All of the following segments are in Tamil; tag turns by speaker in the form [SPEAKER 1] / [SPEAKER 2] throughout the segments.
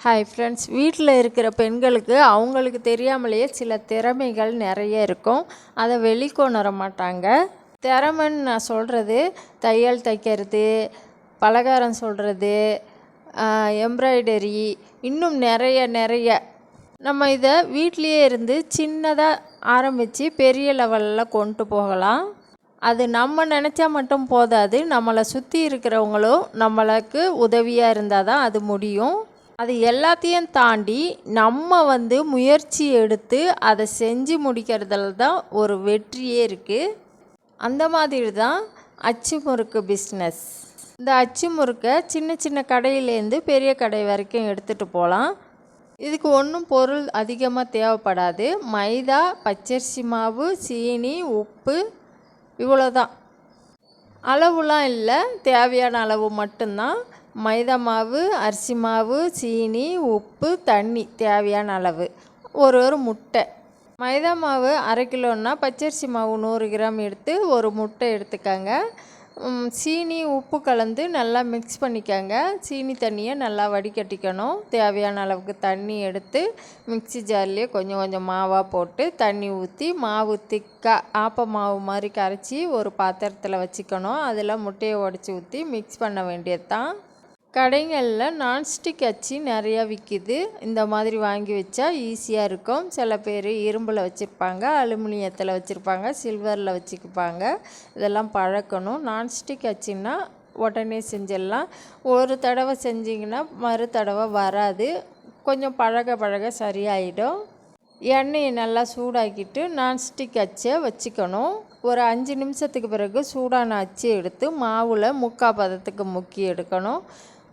[SPEAKER 1] ஹாய் ஃப்ரெண்ட்ஸ், வீட்டில் இருக்கிற பெண்களுக்கு அவங்களுக்கு தெரியாமலேயே சில திறமைகள் நிறைய இருக்கும். அதை வெளிக்கொணர மாட்டாங்க. திறமைன்னு நான் சொல்கிறது தையல் தைக்கிறது, பலகாரம் சொல்கிறது, எம்ப்ராய்டரி, இன்னும் நிறைய நம்ம இதை வீட்லேயே இருந்து சின்னதாக ஆரம்பித்து பெரிய லெவலில் கொண்டு போகலாம். அது நம்ம நினச்சா மட்டும் போதாது, நம்மளை சுற்றி இருக்கிறவங்களும் நம்மளுக்கு உதவியாக இருந்தால் தான் அது முடியும். அது எல்லாத்தையும் தாண்டி நம்ம முயற்சி எடுத்து அதை செஞ்சு முடிக்கிறதுல தான் ஒரு வெற்றியே இருக்குது. அந்த மாதிரி தான் அச்சு முறுக்கு பிஸ்னஸ். இந்த அச்சு முறுக்கை சின்ன சின்ன கடையிலேருந்து பெரிய கடை வரைக்கும் எடுத்துகிட்டு போகலாம். இதுக்கு ஒன்றும் பொருள் அதிகமாக தேவைப்படாது. மைதா, பச்சரிசி மாவு, சீனி, உப்பு, இவ்வளோதான். அளவுலாம் இல்லை, தேவையான அளவு மட்டும்தான். மைதா மாவு, அரிசி மாவு, சீனி, உப்பு, தண்ணி தேவையான அளவு, ஒரு முட்டை. மைதா மாவு 1/2 கிலோன்னா பச்சரிசி மாவு 100 கிராம் எடுத்து ஒரு முட்டை எடுத்துக்கங்க. சீனி, உப்பு கலந்து நல்லா மிக்ஸ் பண்ணிக்கங்க. சீனி தண்ணியை நல்லா வடிகட்டிக்கணும். தேவையான அளவுக்கு தண்ணி எடுத்து மிக்ஸி ஜார்லேயே கொஞ்சம் கொஞ்சம் மாவாக போட்டு தண்ணி ஊற்றி மாவு திக்காக ஆப்ப மாவு மாதிரி கரைச்சி ஒரு பாத்திரத்தில் வச்சுக்கணும். அதில் முட்டையை உடச்சி ஊற்றி மிக்ஸ் பண்ண வேண்டியது தான். கடைகளில் நான்ஸ்டிக் அச்சு நிறையா விற்கிது. இந்த மாதிரி வாங்கி வச்சா ஈஸியாக இருக்கும். சில பேர் இரும்பில் வச்சுருப்பாங்க, அலுமினியத்தில் வச்சுருப்பாங்க, சில்வரில் வச்சுருப்பாங்க. இதெல்லாம் பழக்கணும். நான்ஸ்டிக் அச்சுன்னா உடனே செஞ்சிடலாம். ஒரு தடவை செஞ்சிங்கன்னா மறு தடவை வராது. கொஞ்சம் பழக சரியாயிடும். எண்ணெயை நல்லா சூடாக்கிட்டு நான்ஸ்டிக் அச்சை வச்சுக்கணும். ஒரு 5 நிமிஷத்துக்கு பிறகு சூடான அச்சு எடுத்து மாவில் 3/4 பதத்துக்கு முக்கி எடுக்கணும்.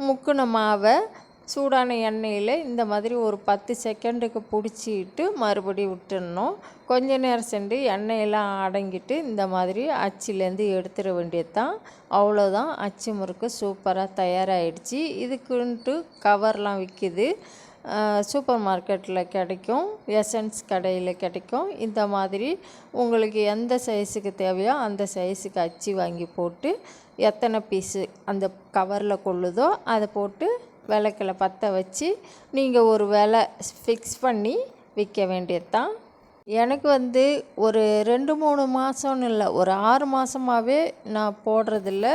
[SPEAKER 1] முக்கின மாவை சூடான எண்ணெயில் இந்த மாதிரி ஒரு 10 செகண்டுக்கு பிடிச்சிட்டு மறுபடியும் விட்டுடணும். கொஞ்ச நேரம் சென்று எண்ணெயெல்லாம் அடங்கிட்டு இந்த மாதிரி அச்சிலேருந்து எடுத்துட வேண்டியது தான். அவ்வளோதான், அச்சு முறுக்கு சூப்பராக தயாராகிடுச்சு. இதுக்குன்ட்டு கவர்லாம் விற்கிது. சூப்பர் மார்க்கெட்டில் கிடைக்கும், எசன்ஸ் கடையில் கிடைக்கும். இந்த மாதிரி உங்களுக்கு எந்த சைஸுக்கு தேவையோ அந்த சைஸுக்கு அச்சு வாங்கி போட்டு எத்தனை பீஸு அந்த கவரில் கொள்ளுதோ அதை போட்டு விளக்கில் பற்ற வச்சு நீங்கள் ஒரு விலை ஃபிக்ஸ் பண்ணி விற்க வேண்டியது தான். எனக்கு ஒரு 2-3 மாதம்னு இல்லை, ஒரு 6 மாதமாகவே நான் போடுறதில்ல.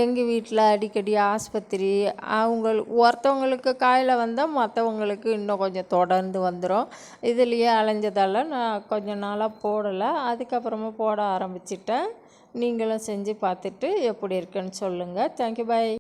[SPEAKER 1] எங்கள் வீட்டில் அடிக்கடி ஆஸ்பத்திரி, ஒருத்தவங்களுக்கு காயில் வந்தால் மற்றவங்களுக்கு இன்னும் கொஞ்சம் தொடர்ந்து வந்துடும். இதுலேயே அலைஞ்சதால் நான் கொஞ்சம் நாளாக போடலை. அதுக்கப்புறமா போட ஆரம்பிச்சிட்டேன். நீங்களும் செஞ்சு பார்த்துட்டு எப்படி இருக்குன்னு சொல்லுங்கள். தேங்க்யூ, பாய்.